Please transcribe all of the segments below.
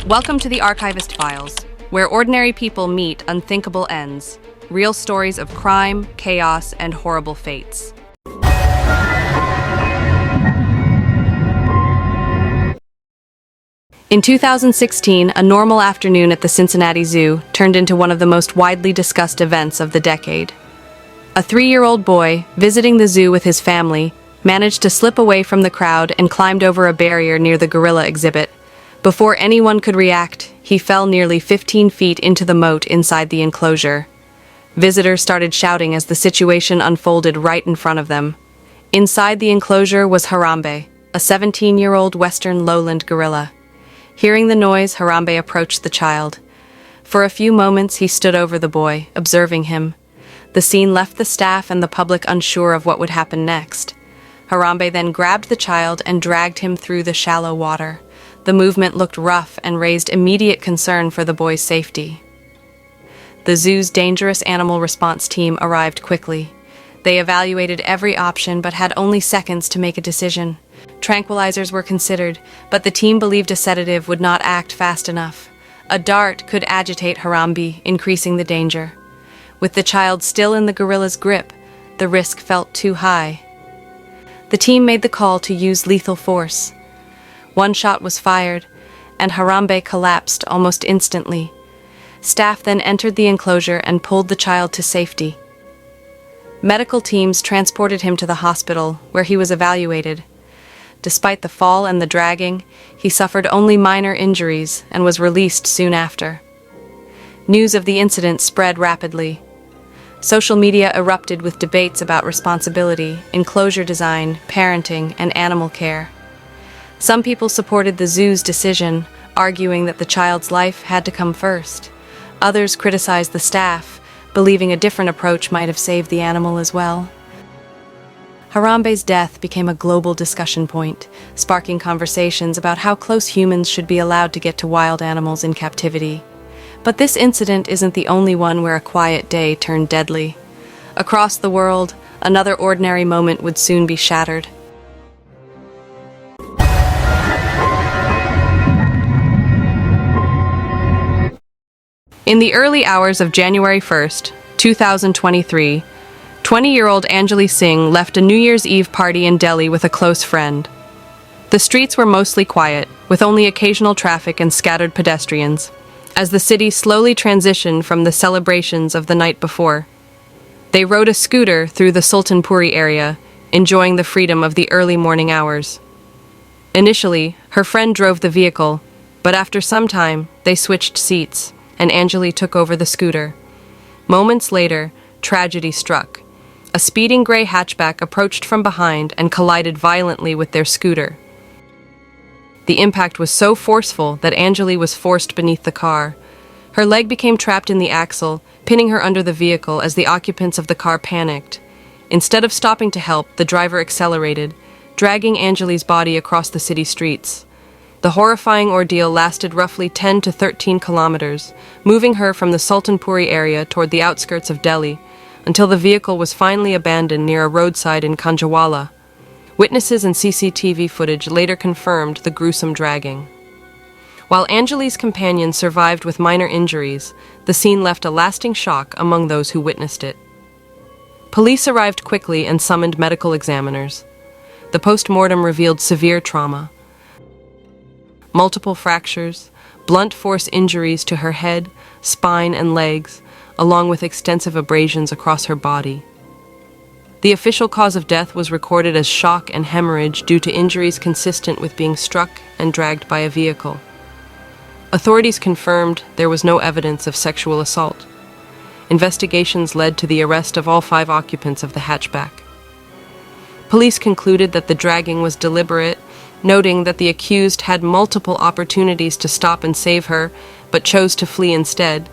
Welcome to the Archivist Files, where ordinary people meet unthinkable ends, real stories of crime, chaos, and horrible fates. In 2016, a normal afternoon at the Cincinnati Zoo turned into one of the most widely discussed events of the decade. A 3-year-old boy, visiting the zoo with his family, managed to slip away from the crowd and climbed over a barrier near the gorilla exhibit. Before anyone could react, he fell nearly 15 feet into the moat inside the enclosure. Visitors started shouting as the situation unfolded right in front of them. Inside the enclosure was Harambe, a 17-year-old Western lowland gorilla. Hearing the noise, Harambe approached the child. For a few moments, he stood over the boy, observing him. The scene left the staff and the public unsure of what would happen next. Harambe then grabbed the child and dragged him through the shallow water. The movement looked rough and raised immediate concern for the boy's safety. The zoo's dangerous animal response team arrived quickly. They evaluated every option but had only seconds to make a decision. Tranquilizers were considered, but the team believed a sedative would not act fast enough. A dart could agitate Harambe, increasing the danger. With the child still in the gorilla's grip, the risk felt too high. The team made the call to use lethal force. One shot was fired, and Harambe collapsed almost instantly. Staff then entered the enclosure and pulled the child to safety. Medical teams transported him to the hospital, where he was evaluated. Despite the fall and the dragging, he suffered only minor injuries and was released soon after. News of the incident spread rapidly. Social media erupted with debates about responsibility, enclosure design, parenting, and animal care. Some people supported the zoo's decision, arguing that the child's life had to come first. Others criticized the staff, believing a different approach might have saved the animal as well. Harambe's death became a global discussion point, sparking conversations about how close humans should be allowed to get to wild animals in captivity. But this incident isn't the only one where a quiet day turned deadly. Across the world, another ordinary moment would soon be shattered. In the early hours of January 1st, 2023, 20-year-old Angelie Singh left a New Year's Eve party in Delhi with a close friend. The streets were mostly quiet, with only occasional traffic and scattered pedestrians, as the city slowly transitioned from the celebrations of the night before. They rode a scooter through the Sultanpuri area, enjoying the freedom of the early morning hours. Initially, her friend drove the vehicle, but after some time, they switched seats, and Angelie took over the scooter. Moments later, tragedy struck. A speeding gray hatchback approached from behind and collided violently with their scooter. The impact was so forceful that Angelie was forced beneath the car. Her leg became trapped in the axle, pinning her under the vehicle as the occupants of the car panicked. Instead of stopping to help, the driver accelerated, dragging Angelie's body across the city streets. The horrifying ordeal lasted roughly 10 to 13 kilometers, moving her from the Sultanpuri area toward the outskirts of Delhi, until the vehicle was finally abandoned near a roadside in Kanjawala. Witnesses and CCTV footage later confirmed the gruesome dragging. While Angelie's companion survived with minor injuries, the scene left a lasting shock among those who witnessed it. Police arrived quickly and summoned medical examiners. The post-mortem revealed severe trauma. Multiple fractures, blunt force injuries to her head, spine, and legs, along with extensive abrasions across her body. The official cause of death was recorded as shock and hemorrhage due to injuries consistent with being struck and dragged by a vehicle. Authorities confirmed there was no evidence of sexual assault. Investigations led to the arrest of all 5 occupants of the hatchback. Police concluded that the dragging was deliberate, noting that the accused had multiple opportunities to stop and save her, but chose to flee instead.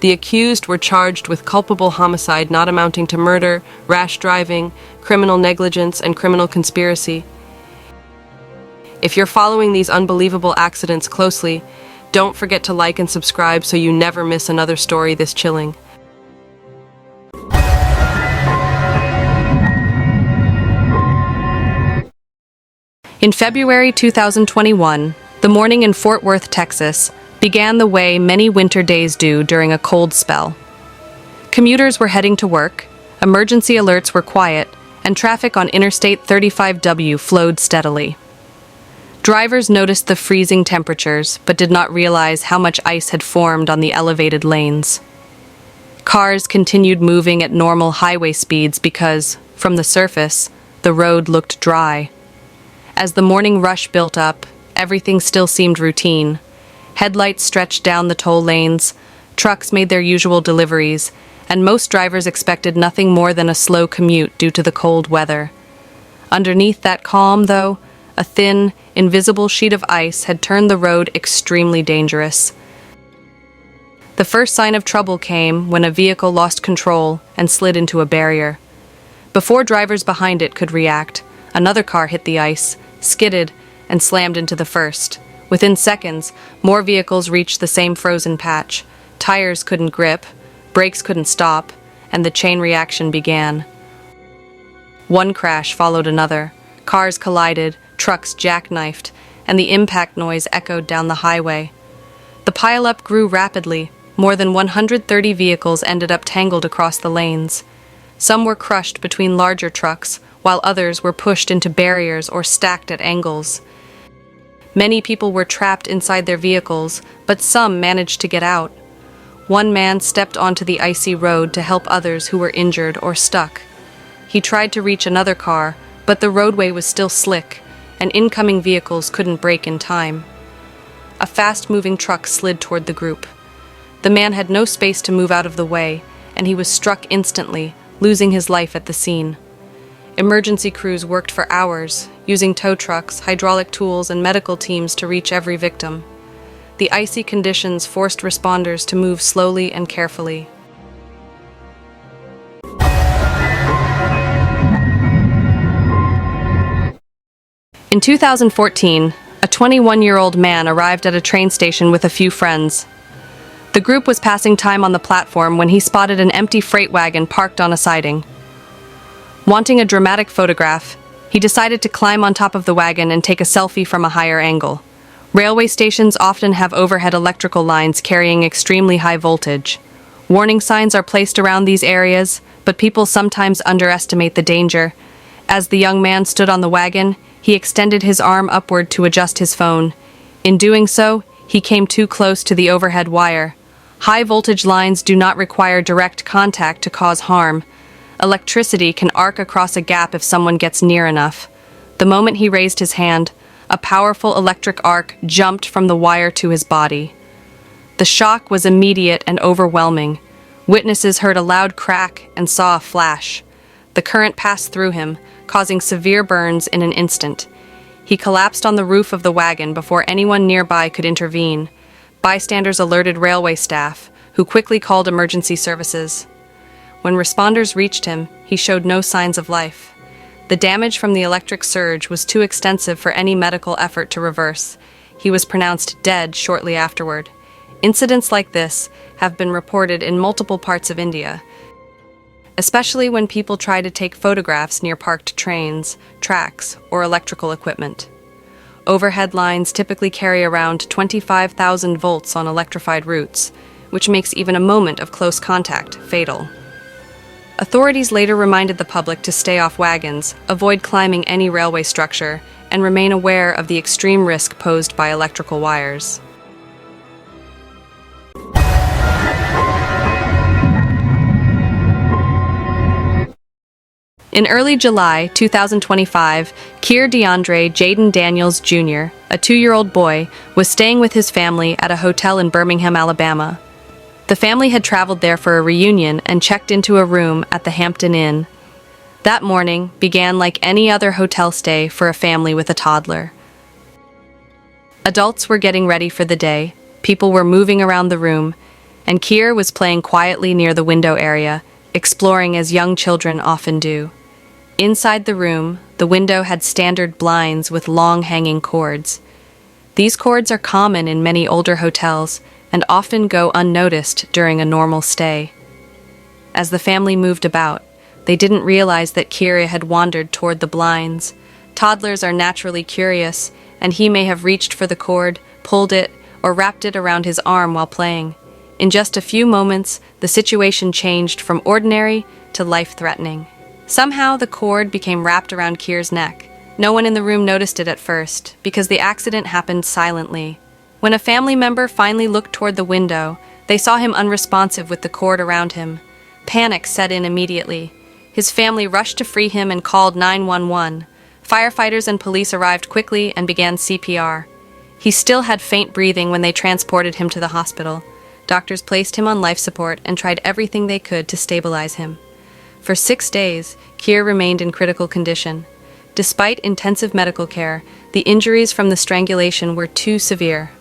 The accused were charged with culpable homicide not amounting to murder, rash driving, criminal negligence, and criminal conspiracy. If you're following these unbelievable accidents closely, don't forget to like and subscribe so you never miss another story this chilling. In February 2021, the morning in Fort Worth, Texas, began the way many winter days do during a cold spell. Commuters were heading to work, emergency alerts were quiet, and traffic on Interstate 35W flowed steadily. Drivers noticed the freezing temperatures, but did not realize how much ice had formed on the elevated lanes. Cars continued moving at normal highway speeds because, from the surface, the road looked dry. As the morning rush built up, everything still seemed routine. Headlights stretched down the toll lanes, trucks made their usual deliveries, and most drivers expected nothing more than a slow commute due to the cold weather. Underneath that calm, though, a thin, invisible sheet of ice had turned the road extremely dangerous. The first sign of trouble came when a vehicle lost control and slid into a barrier. Before drivers behind it could react, another car hit the ice, skidded, and slammed into the first. Within seconds, more vehicles reached the same frozen patch. Tires couldn't grip, brakes couldn't stop, and the chain reaction began. One crash followed another. Cars collided, trucks jackknifed, and the impact noise echoed down the highway. The pileup grew rapidly. More than 130 vehicles ended up tangled across the lanes. Some were crushed between larger trucks, while others were pushed into barriers or stacked at angles. Many people were trapped inside their vehicles, but some managed to get out. One man stepped onto the icy road to help others who were injured or stuck. He tried to reach another car, but the roadway was still slick, and incoming vehicles couldn't brake in time. A fast-moving truck slid toward the group. The man had no space to move out of the way, and he was struck instantly, losing his life at the scene. Emergency crews worked for hours, using tow trucks, hydraulic tools, and medical teams to reach every victim. The icy conditions forced responders to move slowly and carefully. In 2014, a 21-year-old man arrived at a train station with a few friends. The group was passing time on the platform when he spotted an empty freight wagon parked on a siding. Wanting a dramatic photograph, he decided to climb on top of the wagon and take a selfie from a higher angle. Railway stations often have overhead electrical lines carrying extremely high voltage. Warning signs are placed around these areas, but people sometimes underestimate the danger. As the young man stood on the wagon, he extended his arm upward to adjust his phone. In doing so, he came too close to the overhead wire. High voltage lines do not require direct contact to cause harm. Electricity can arc across a gap if someone gets near enough. The moment he raised his hand, a powerful electric arc jumped from the wire to his body. The shock was immediate and overwhelming. Witnesses heard a loud crack and saw a flash. The current passed through him, causing severe burns in an instant. He collapsed on the roof of the wagon before anyone nearby could intervene. Bystanders alerted railway staff, who quickly called emergency services. When responders reached him, he showed no signs of life. The damage from the electric surge was too extensive for any medical effort to reverse. He was pronounced dead shortly afterward. Incidents like this have been reported in multiple parts of India, especially when people try to take photographs near parked trains, tracks, or electrical equipment. Overhead lines typically carry around 25,000 volts on electrified routes, which makes even a moment of close contact fatal. Authorities later reminded the public to stay off wagons, avoid climbing any railway structure, and remain aware of the extreme risk posed by electrical wires. In early July 2025, Kier DeAndre Jaden Daniels Jr., a 2-year-old boy, was staying with his family at a hotel in Birmingham, Alabama. The family had traveled there for a reunion and checked into a room at the Hampton Inn. That morning began like any other hotel stay for a family with a toddler. Adults were getting ready for the day, people were moving around the room, and Kier was playing quietly near the window area, exploring as young children often do. Inside the room, the window had standard blinds with long hanging cords. These cords are common in many older hotels and often go unnoticed during a normal stay. As the family moved about, they didn't realize that Kier had wandered toward the blinds. Toddlers are naturally curious, and he may have reached for the cord, pulled it, or wrapped it around his arm while playing. In just a few moments, the situation changed from ordinary to life-threatening. Somehow, the cord became wrapped around Kier's neck. No one in the room noticed it at first, because the accident happened silently. When a family member finally looked toward the window, they saw him unresponsive with the cord around him. Panic set in immediately. His family rushed to free him and called 911. Firefighters and police arrived quickly and began CPR. He still had faint breathing when they transported him to the hospital. Doctors placed him on life support and tried everything they could to stabilize him. For 6 days, Kier remained in critical condition. Despite intensive medical care, the injuries from the strangulation were too severe.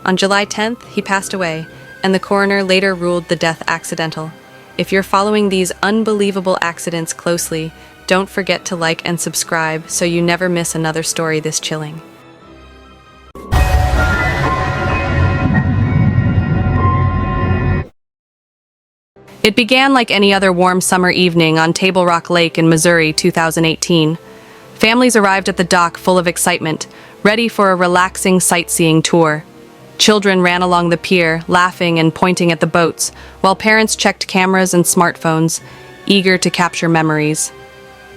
On July 10th, he passed away, and the coroner later ruled the death accidental. If you're following these unbelievable accidents closely, don't forget to like and subscribe so you never miss another story this chilling. It began like any other warm summer evening on Table Rock Lake in Missouri, 2018. Families arrived at the dock full of excitement, ready for a relaxing sightseeing tour. Children ran along the pier, laughing and pointing at the boats, while parents checked cameras and smartphones, eager to capture memories.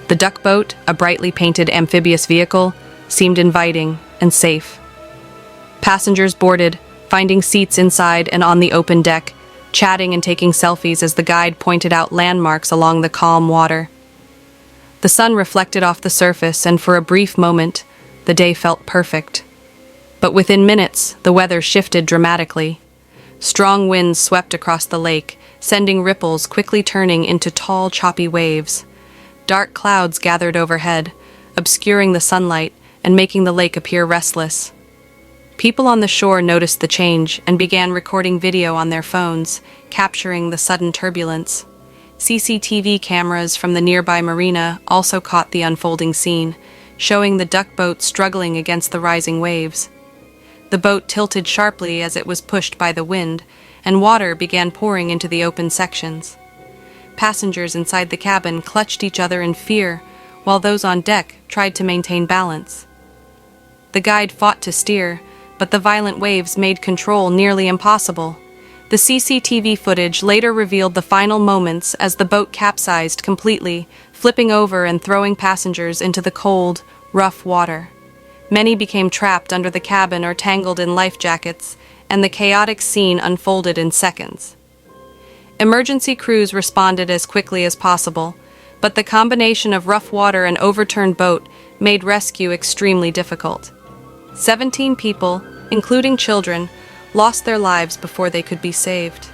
The duck boat, a brightly painted amphibious vehicle, seemed inviting and safe. Passengers boarded, finding seats inside and on the open deck, chatting and taking selfies as the guide pointed out landmarks along the calm water. The sun reflected off the surface, and for a brief moment, the day felt perfect. But within minutes, the weather shifted dramatically. Strong winds swept across the lake, sending ripples quickly turning into tall, choppy waves. Dark clouds gathered overhead, obscuring the sunlight and making the lake appear restless. People on the shore noticed the change and began recording video on their phones, capturing the sudden turbulence. CCTV cameras from the nearby marina also caught the unfolding scene, showing the duck boat struggling against the rising waves. The boat tilted sharply as it was pushed by the wind, and water began pouring into the open sections. Passengers inside the cabin clutched each other in fear, while those on deck tried to maintain balance. The guide fought to steer, but the violent waves made control nearly impossible. The CCTV footage later revealed the final moments as the boat capsized completely, flipping over and throwing passengers into the cold, rough water. Many became trapped under the cabin or tangled in life jackets, and the chaotic scene unfolded in seconds. Emergency crews responded as quickly as possible, but the combination of rough water and overturned boat made rescue extremely difficult. 17 people, including children, lost their lives before they could be saved.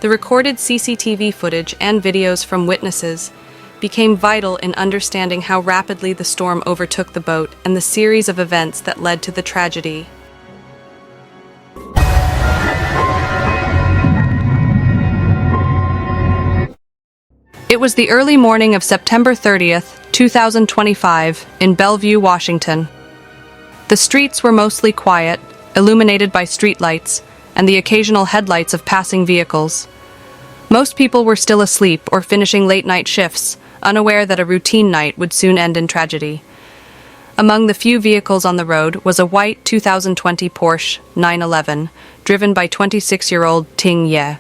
The recorded CCTV footage and videos from witnesses became vital in understanding how rapidly the storm overtook the boat and the series of events that led to the tragedy. It was the early morning of September 30th, 2025, in Bellevue, Washington. The streets were mostly quiet, illuminated by streetlights and the occasional headlights of passing vehicles. Most people were still asleep or finishing late-night shifts, unaware that a routine night would soon end in tragedy. Among the few vehicles on the road was a white 2020 Porsche 911, driven by 26-year-old Singh Ye.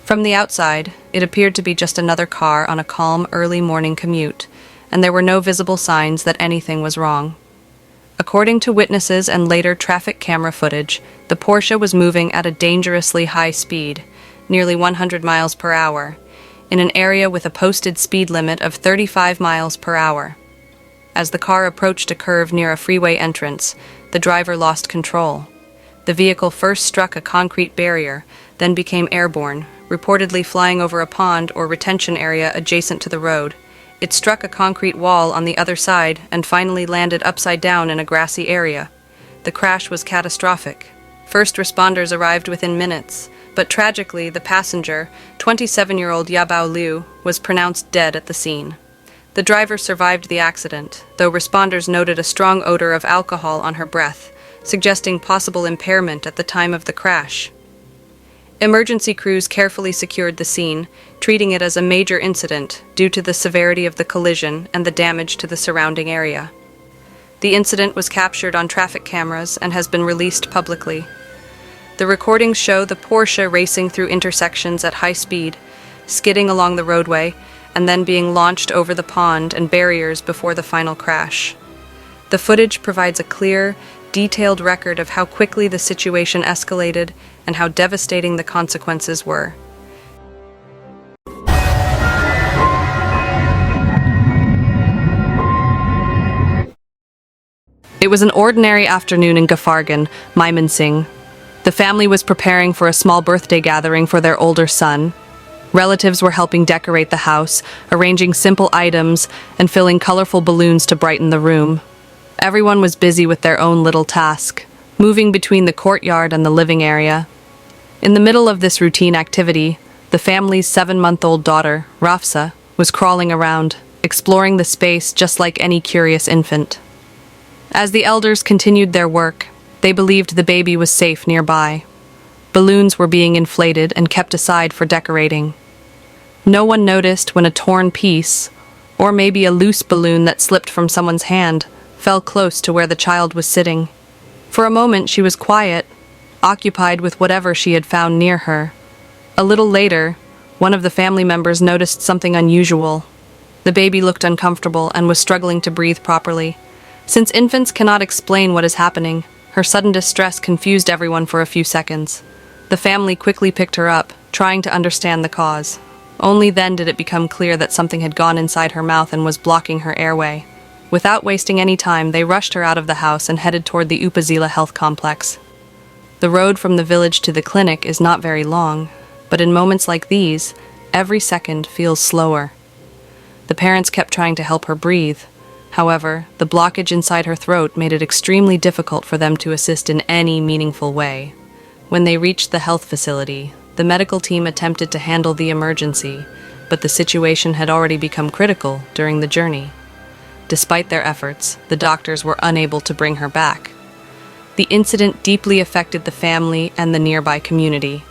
From the outside, it appeared to be just another car on a calm, early morning commute, and there were no visible signs that anything was wrong. According to witnesses and later traffic camera footage, the Porsche was moving at a dangerously high speed, nearly 100 miles per hour, in an area with a posted speed limit of 35 miles per hour. As the car approached a curve near a freeway entrance, the driver lost control. The vehicle first struck a concrete barrier, then became airborne, reportedly flying over a pond or retention area adjacent to the road. It struck a concrete wall on the other side and finally landed upside down in a grassy area. The crash was catastrophic. First responders arrived within minutes, but tragically the passenger, 27-year-old Yabao Liu, was pronounced dead at the scene. The driver survived the accident, though responders noted a strong odor of alcohol on her breath, suggesting possible impairment at the time of the crash. Emergency crews carefully secured the scene, treating it as a major incident due to the severity of the collision and the damage to the surrounding area. The incident was captured on traffic cameras and has been released publicly. The recordings show the Porsche racing through intersections at high speed, skidding along the roadway, and then being launched over the pond and barriers before the final crash. The footage provides a clear, detailed record of how quickly the situation escalated and how devastating the consequences were. It was an ordinary afternoon in Ghafargan, Singh. The family was preparing for a small birthday gathering for their older son. Relatives were helping decorate the house, arranging simple items, and filling colorful balloons to brighten the room. Everyone was busy with their own little task, moving between the courtyard and the living area. In the middle of this routine activity, the family's 7-month-old daughter, Rafsa, was crawling around, exploring the space just like any curious infant. As the elders continued their work, they believed the baby was safe nearby. Balloons were being inflated and kept aside for decorating. No one noticed when a torn piece, or maybe a loose balloon that slipped from someone's hand, fell close to where the child was sitting. For a moment she was quiet, occupied with whatever she had found near her. A little later, one of the family members noticed something unusual. The baby looked uncomfortable and was struggling to breathe properly. Since infants cannot explain what is happening, her sudden distress confused everyone for a few seconds. The family quickly picked her up, trying to understand the cause. Only then did it become clear that something had gone inside her mouth and was blocking her airway. Without wasting any time, they rushed her out of the house and headed toward the Upazila Health Complex. The road from the village to the clinic is not very long, but in moments like these, every second feels slower. The parents kept trying to help her breathe. However, the blockage inside her throat made it extremely difficult for them to assist in any meaningful way. When they reached the health facility, the medical team attempted to handle the emergency, but the situation had already become critical during the journey. Despite their efforts, the doctors were unable to bring her back. The incident deeply affected the family and the nearby community.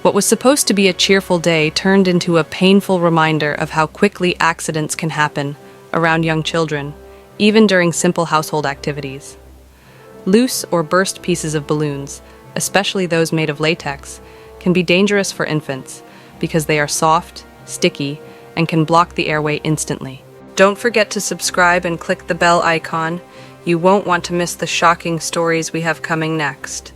What was supposed to be a cheerful day turned into a painful reminder of how quickly accidents can happen around young children, even during simple household activities. Loose or burst pieces of balloons, especially those made of latex, can be dangerous for infants because they are soft, sticky, and can block the airway instantly. Don't forget to subscribe and click the bell icon. You won't want to miss the shocking stories we have coming next.